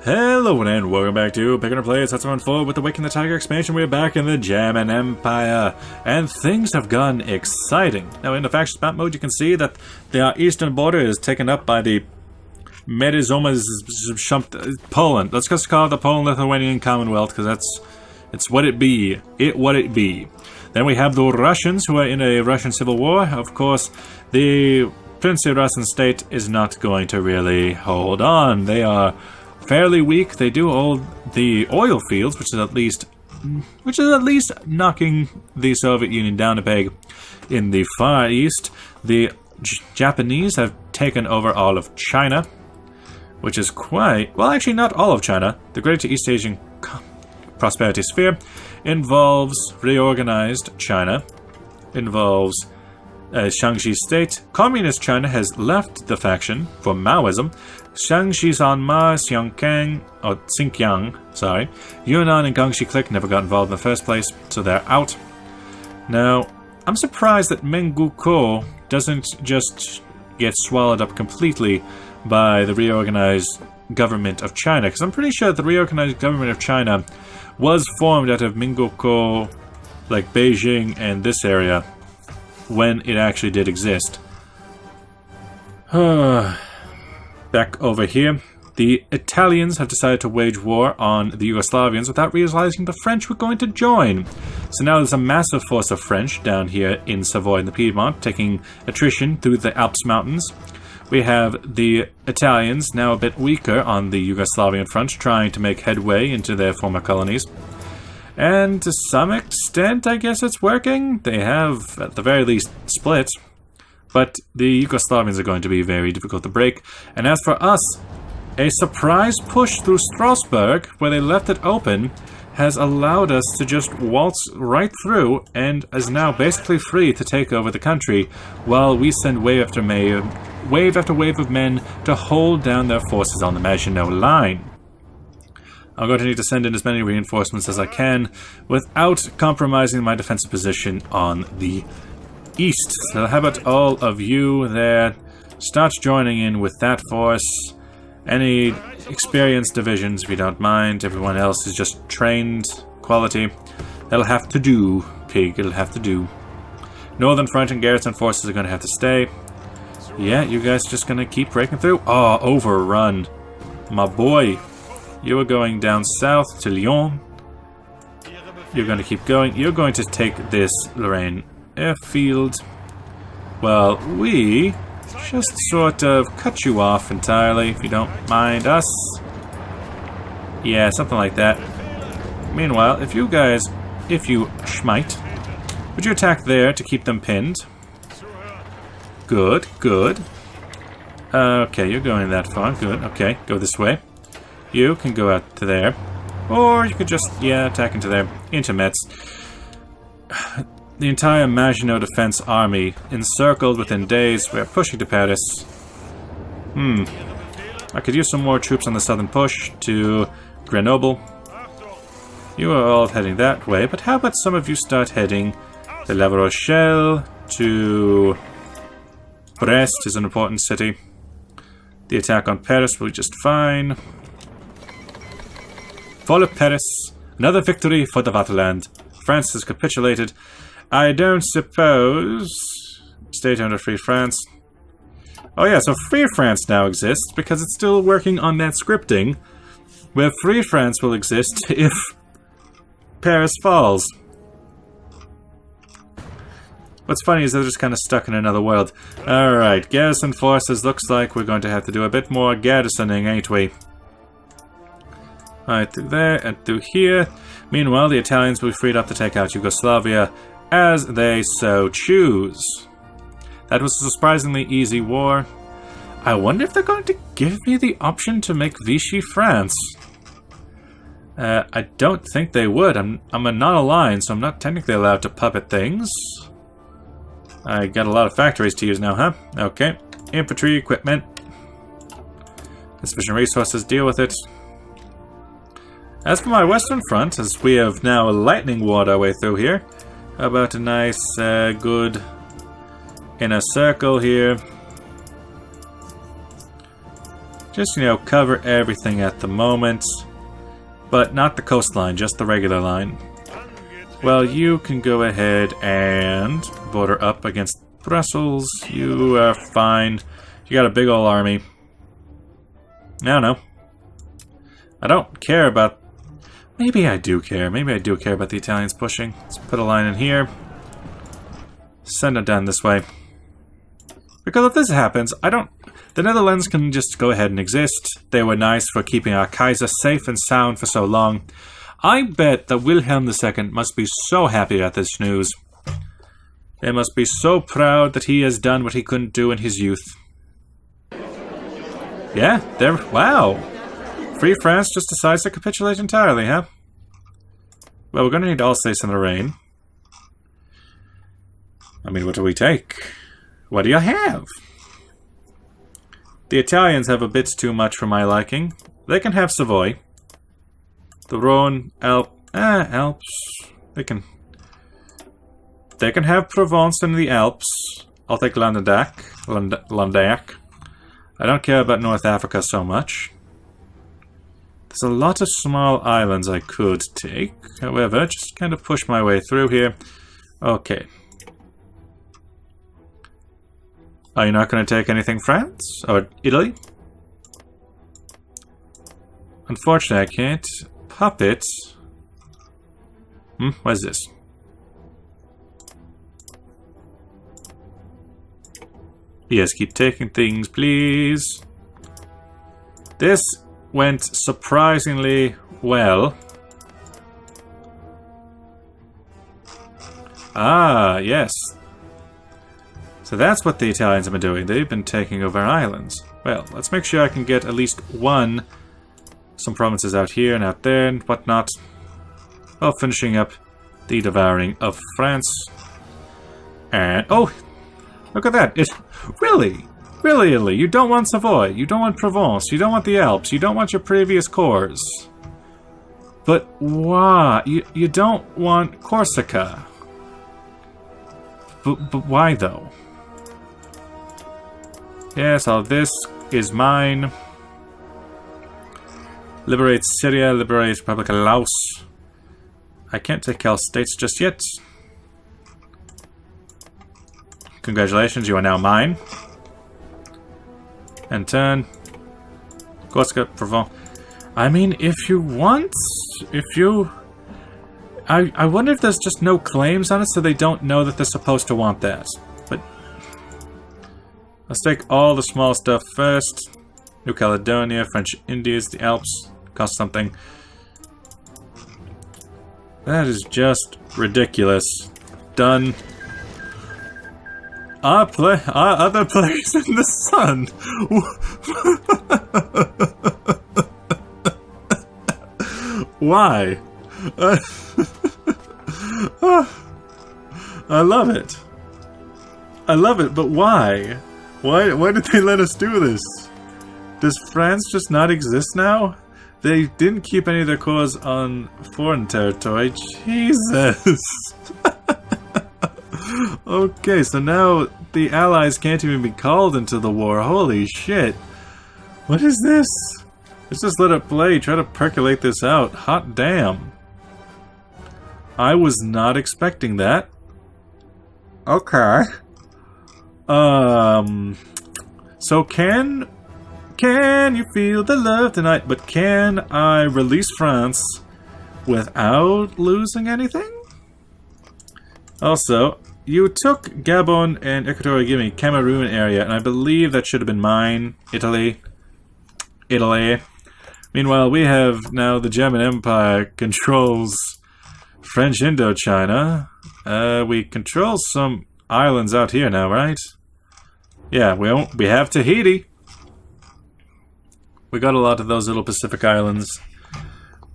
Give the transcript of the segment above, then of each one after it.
Hello and welcome back to Pick and Play. It's Setsuman Forward with the Waking the Tiger expansion. We're back in the German Empire, and things have gotten exciting. Now, in the factions map mode, you can see that the eastern border is taken up by the Poland. Let's just call it the Poland-Lithuanian Commonwealth, because it's what it be. What it be. Then we have the Russians, who are in a Russian civil war. Of course, the Princely Russian state is not going to really hold on. They are fairly weak. They do hold the oil fields, which is at least knocking the Soviet Union down a peg. In the Far East, the Japanese have taken over all of China, which is quite... well, actually not all of China. The Greater East Asian Prosperity Sphere involves reorganized China, involves Shaanxi State. Communist China has left the faction for Maoism. Shaanxi Sanma, Xinjiang, sorry. Yunnan and Guangxi Clique never got involved in the first place, so they're out. Now, I'm surprised that Manchukuo doesn't just get swallowed up completely by the reorganized government of China, because I'm pretty sure the reorganized government of China was formed out of Manchukuo, like Beijing and this area, when it actually did exist. Back over here, the Italians have decided to wage war on the Yugoslavians without realizing the French were going to join. So now there's a massive force of French down here in Savoy and the Piedmont, taking attrition through the Alps mountains. We have the Italians, now a bit weaker on the Yugoslavian front, trying to make headway into their former colonies. And to some extent, I guess it's working. They have, at the very least, split. But the Yugoslavians are going to be very difficult to break. And as for us, a surprise push through Strasbourg, where they left it open, has allowed us to just waltz right through and is now basically free to take over the country, while we send wave after wave of men to hold down their forces on the Maginot Line. I'm going to need to send in as many reinforcements as I can without compromising my defensive position on the east. So how about all of you there? Start joining in with that force. Any experienced divisions, if you don't mind. Everyone else is just trained quality. That'll have to do, pig. It'll have to do. Northern Front and garrison forces are going to have to stay. Yeah, you guys are just going to keep breaking through? Oh, overrun. My boy. You are going down south to Lyon. You're going to keep going. You're going to take this Lorraine airfield. Well, we just sort of cut you off entirely, if you don't mind us. Yeah, something like that. Meanwhile, if you schmite, would you attack there to keep them pinned? Good, good. Okay, you're going that far. Good, okay, go this way. You can go out to there. Or you could just, yeah, attack into there. Into Metz. The entire Maginot Defense Army, encircled within days. We're pushing to Paris. I could use some more troops on the southern push to Grenoble. You are all heading that way, but how about some of you start heading to La Rochelle, to Brest is an important city. The attack on Paris will be just fine. Fall of Paris. Another victory for the Vaterland. France has capitulated. I don't suppose... State under Free France. Oh yeah, so Free France now exists because it's still working on that scripting where Free France will exist if Paris falls. What's funny is they're just kind of stuck in another world. Alright, garrison forces. Looks like we're going to have to do a bit more garrisoning, ain't we? Alright, through there and through here. Meanwhile, the Italians will be freed up to take out Yugoslavia as they so choose. That was a surprisingly easy war. I wonder if they're going to give me the option to make Vichy France. I don't think they would. I'm not aligned, so I'm not technically allowed to puppet things. I got a lot of factories to use now, huh? Okay. Infantry, equipment. Insufficient resources, deal with it. As for my western front, as we have now lightning warred our way through here, how about a nice, good inner circle here? Just, you know, cover everything at the moment. But not the coastline, just the regular line. Well, you can go ahead and border up against Brussels. You are fine. You got a big ol' army. I don't know. I don't care about... Maybe I do care. Maybe I do care about the Italians pushing. Let's put a line in here. Send it down this way. Because if this happens, I don't... The Netherlands can just go ahead and exist. They were nice for keeping our Kaiser safe and sound for so long. I bet that Wilhelm II must be so happy at this news. They must be so proud that he has done what he couldn't do in his youth. Yeah, there... Wow! Free France just decides to capitulate entirely, huh? Well, we're gonna need Alsace and Lorraine. I mean, what do we take? What do you have? The Italians have a bit too much for my liking. They can have Savoy. The Rhone, Alps. They can have Provence and the Alps. I'll take Landac. I don't care about North Africa so much. There's a lot of small islands I could take. However, just kind of push my way through here. Okay. Are you not going to take anything France? Or Italy? Unfortunately, I can't. Puppets. What is this? Yes, keep taking things, please. This went surprisingly well. Ah, yes. So that's what the Italians have been doing. They've been taking over islands. Well, let's make sure I can get at least some provinces out here and out there and whatnot. While finishing up the devouring of France. And, oh, look at that. Really, Italy, you don't want Savoy, you don't want Provence, you don't want the Alps, you don't want your previous cores. But why? You don't want Corsica. But why though? Yes, all this is mine. Liberate Syria, liberate Republic of Laos. I can't take Cal States just yet. Congratulations, you are now mine. And turn. Corsica, Provence. I mean, if you want... I wonder if there's just no claims on it so they don't know that they're supposed to want that. But... let's take all the small stuff first. New Caledonia, French Indies, the Alps. Cost something. That is just ridiculous. Done. Our other place in the sun. Why? I love it. I love it, but why? Why did they let us do this? Does France just not exist now? They didn't keep any of their cores on foreign territory. Jesus. Okay, so now the Allies can't even be called into the war. Holy shit. What is this? Let's just let it play. Try to percolate this out. Hot damn. I was not expecting that. Okay. So can you feel the love tonight? But can I release France without losing anything? Also, you took Gabon and Equatorial Guinea, Cameroon area, and I believe that should have been mine. Italy. Meanwhile, we have now the German Empire controls French Indochina. We control some islands out here now, right? Yeah, we have Tahiti. We got a lot of those little Pacific islands,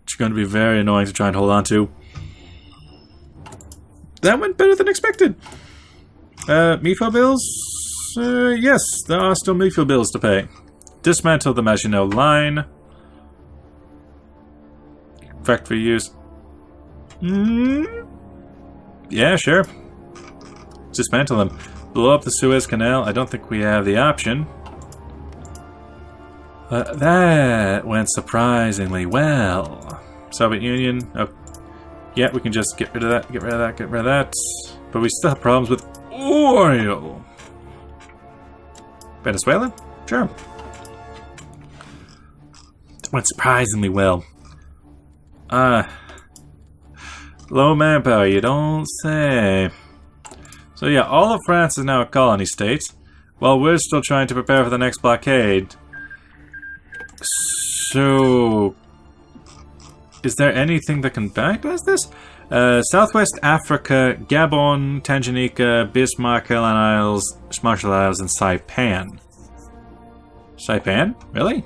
which are going to be very annoying to try and hold on to. That went better than expected. MIFO bills? Yes, there are still MIFO bills to pay. Dismantle the Maginot Line. Factory use. Yeah, sure. Dismantle them. Blow up the Suez Canal. I don't think we have the option. That went surprisingly well. Soviet Union. Oh, yeah, we can just get rid of that, get rid of that, get rid of that. But we still have problems with oil. Venezuela? Sure. It went surprisingly well. Low manpower, you don't say. So yeah, all of France is now a colony state, while we're still trying to prepare for the next blockade. So, is there anything that can bypass this? Southwest Africa, Gabon, Tanganyika, Bismarck Islands, Marshall Islands, and Saipan. Saipan? Really?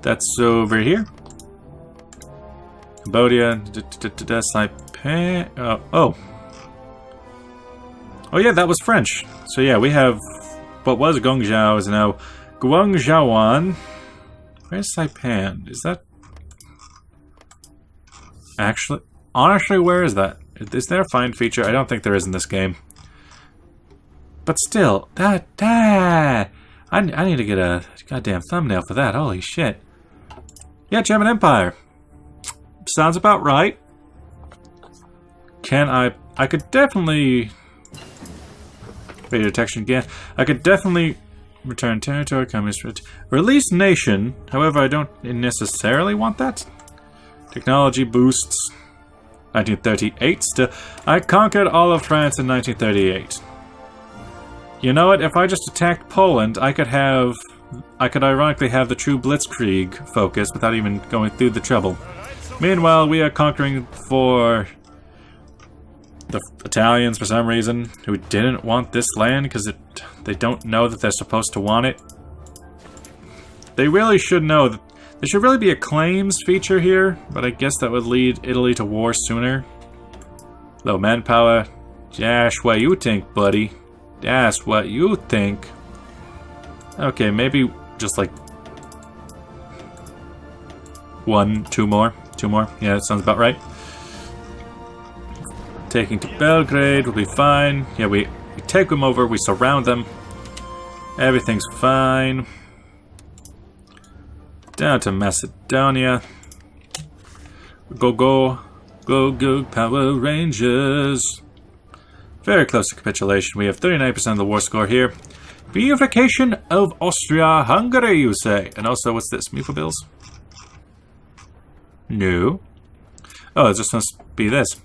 That's over here. Cambodia, Saipan. Oh. Oh yeah, that was French. So yeah, we have what was Guangzhou is now Guangzhouan. Where's Saipan? Is that actually? Honestly, where is that? Is there a find feature? I don't think there is in this game. But still, I need to get a goddamn thumbnail for that. Holy shit. Yeah, German Empire. Sounds about right. Can I could definitely... Radio detection again. I could definitely return territory, communist... Release nation. However, I don't necessarily want that. Technology boosts. 1938 still. I conquered all of France in 1938. You know what? If I just attacked Poland, I could ironically have the true blitzkrieg focus without even going through the trouble. Meanwhile, we are conquering for the Italians for some reason, who didn't want this land because they don't know that they're supposed to want it. They really should know that there should really be a claims feature here, but I guess that would lead Italy to war sooner. Low manpower. That's what you think, buddy. That's what you think. Okay, maybe just like two more. Yeah, that sounds about right. Taking to Belgrade will be fine. Yeah, we take them over, we surround them. Everything's fine. Down to Macedonia. Go, Power Rangers. Very close to capitulation. We have 39% of the war score here. Reunification of Austria-Hungary, you say? And also, what's this? Mufa bills? No. Oh, it just must be this.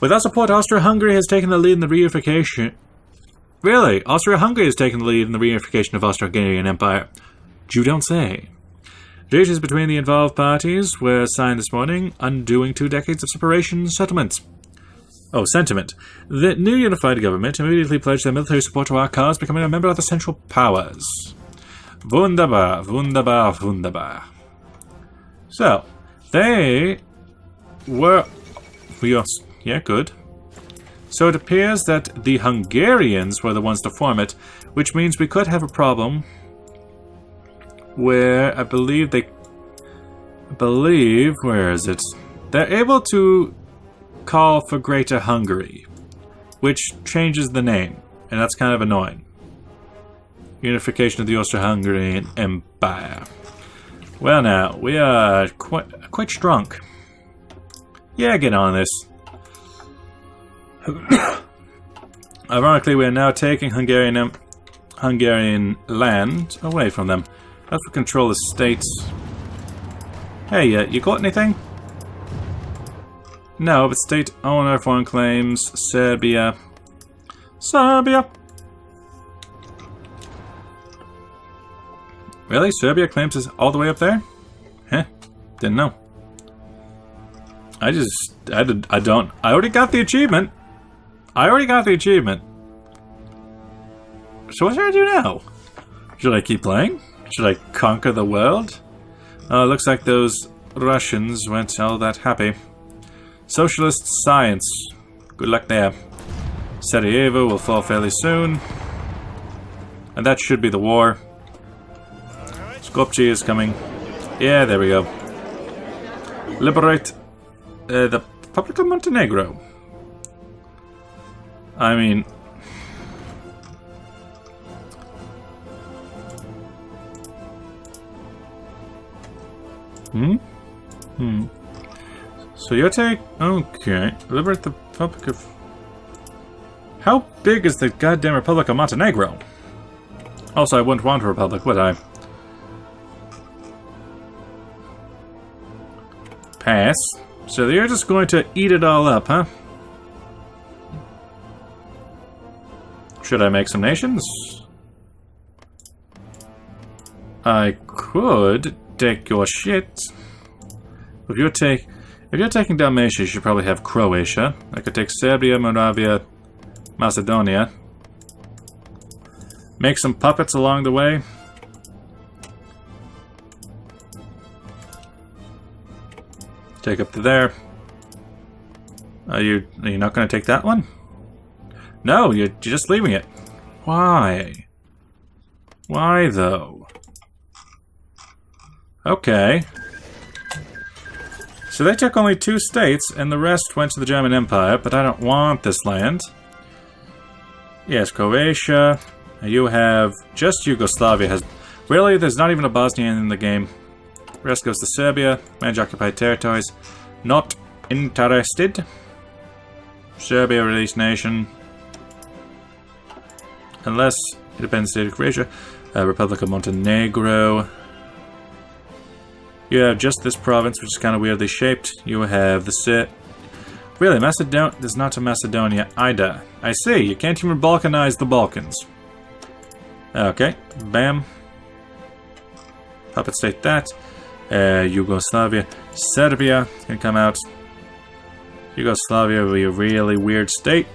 With our support, Austria-Hungary has taken the lead in the reunification. Really? Austria-Hungary has taken the lead in the reunification of Austro-Hungarian Empire. You don't say. Treaties between the involved parties were signed this morning, undoing 2 decades of separation settlements. Oh, sentiment. The new unified government immediately pledged their military support to our cause, becoming a member of the Central Powers. Wunderbar, wunderbar, wunderbar. So, they were... Yeah, good. So it appears that the Hungarians were the ones to form it, which means we could have a problem where I believe, where is it? They're able to call for Greater Hungary, which changes the name, and that's kind of annoying. Unification of the Austro-Hungarian Empire. Well now, we are quite strong. Yeah, get on this. Ironically, we are now taking Hungarian land away from them. As for control the states. Hey, you got anything? No, but state owner, foreign claims, Serbia. Serbia! Really? Serbia claims is all the way up there? Heh, didn't know. I already got the achievement. So what should I do now? Should I keep playing? Should I conquer the world? Oh, it looks like those Russians weren't all that happy. Socialist science. Good luck there. Sarajevo will fall fairly soon. And that should be the war. Skopje is coming. Yeah, there we go. Liberate the Republic of Montenegro. I mean... Hmm? Hmm. So you take... Okay. Liberate the Republic of... How big is the goddamn Republic of Montenegro? Also, I wouldn't want a republic, would I? Pass. So you're just going to eat it all up, huh? Should I make some nations? I could take your shit. If you're taking Dalmatia, you should probably have Croatia. I could take Serbia, Moravia, Macedonia. Make some puppets along the way. Take up to there. Are you not going to take that one? No, you're just leaving it. Why? Why though? Okay. So they took only 2 states, and the rest went to the German Empire, but I don't want this land. Yes, Croatia. You have... just Yugoslavia has... Really? There's not even a Bosnian in the game. The rest goes to Serbia. Manage occupied territories. Not interested. Serbia, released nation. Unless independent state of Croatia. Republic of Montenegro. You have just this province, which is kind of weirdly shaped. You have the Really, Macedonia... There's not a Macedonia either. I see, you can't even Balkanize the Balkans. Okay, bam. Puppet state that. Yugoslavia. Serbia can come out. Yugoslavia will be a really weird state.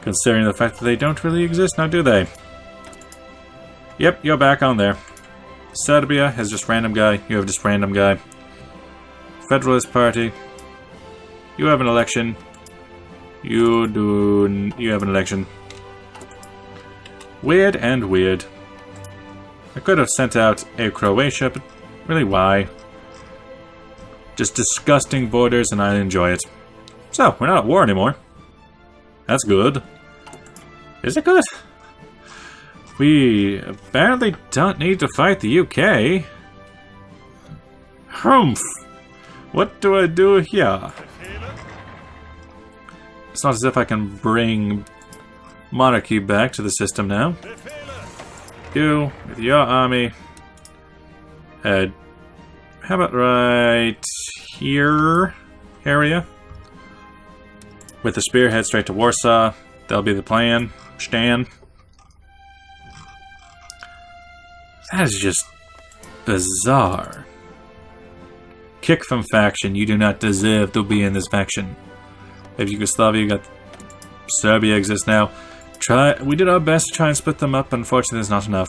Considering the fact that they don't really exist now, do they? Yep, you're back on there. Serbia has just random guy. You have just random guy. Federalist Party. You have an election. You have an election. Weird and weird. I could have sent out a Croatia, but really why? Just disgusting borders and I enjoy it. So, we're not at war anymore. That's good. Is it good? We apparently don't need to fight the UK. Humph! What do I do here? It's not as if I can bring monarchy back to the system now. You, with your army. How about right here area? With the spearhead straight to Warsaw. That'll be the plan. Stan. That is just bizarre. Kick from faction. You do not deserve to be in this faction. We have Yugoslavia, you got Serbia exists now. We did our best to try and split them up, but unfortunately there's not enough.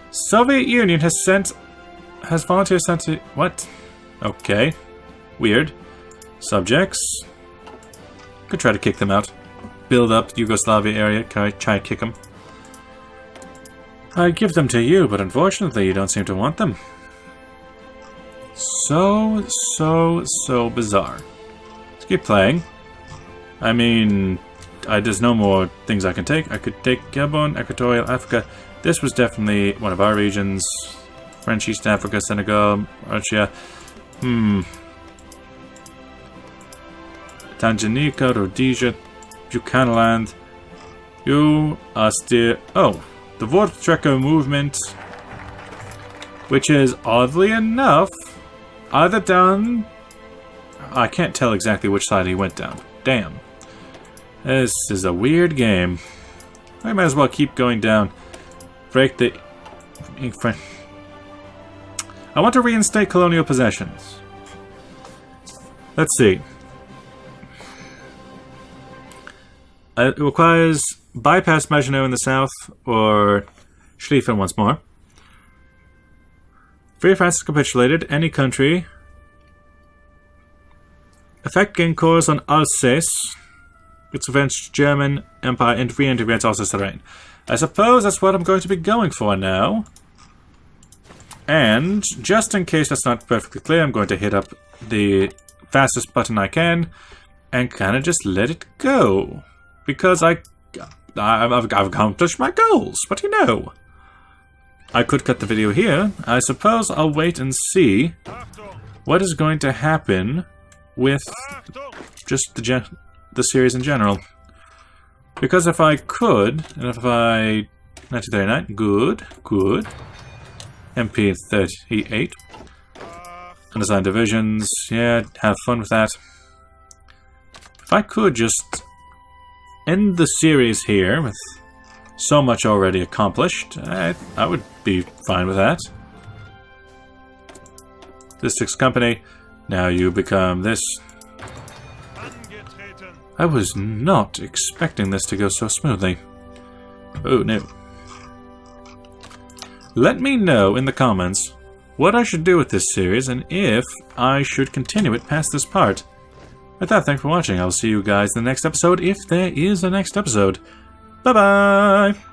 Soviet Union has volunteers sent to... What? Okay. Weird. Subjects. Could try to kick them out. Build up Yugoslavia area, try and kick them. I give them to you, but unfortunately you don't seem to want them. So bizarre. Let's keep playing. I mean, there's no more things I can take. I could take Gabon, Equatorial Africa. This was definitely one of our regions. French East Africa, Senegal, Russia. Tanganyika, Rhodesia, Buchanland. You are still... Oh, the Vortrekker movement, which is oddly enough either down... I can't tell exactly which side he went down. Damn. This is a weird game. I might as well keep going down. Break the... I want to reinstate colonial possessions. Let's see. It requires bypass Maginot in the south, or Schlieffen once more. Free France has capitulated. Any country. Effect gain cores on Alsace. Which prevents German Empire and reintegrates Alsace terrain. I suppose that's what I'm going to be going for now. And, just in case that's not perfectly clear, I'm going to hit up the fastest button I can and kind of just let it go. Because I've accomplished my goals. What do you know? I could cut the video here. I suppose I'll wait and see what is going to happen with just the series in general. Because if I could, and if I... 1939, good. MP 38. Undesign divisions, yeah, have fun with that. If I could just end the series here with so much already accomplished, I would be fine with that. Districts Company, now you become this. I was not expecting this to go so smoothly. Oh no. Let me know in the comments what I should do with this series and if I should continue it past this part. With that, thanks for watching. I'll see you guys in the next episode if there is a next episode. Bye-bye!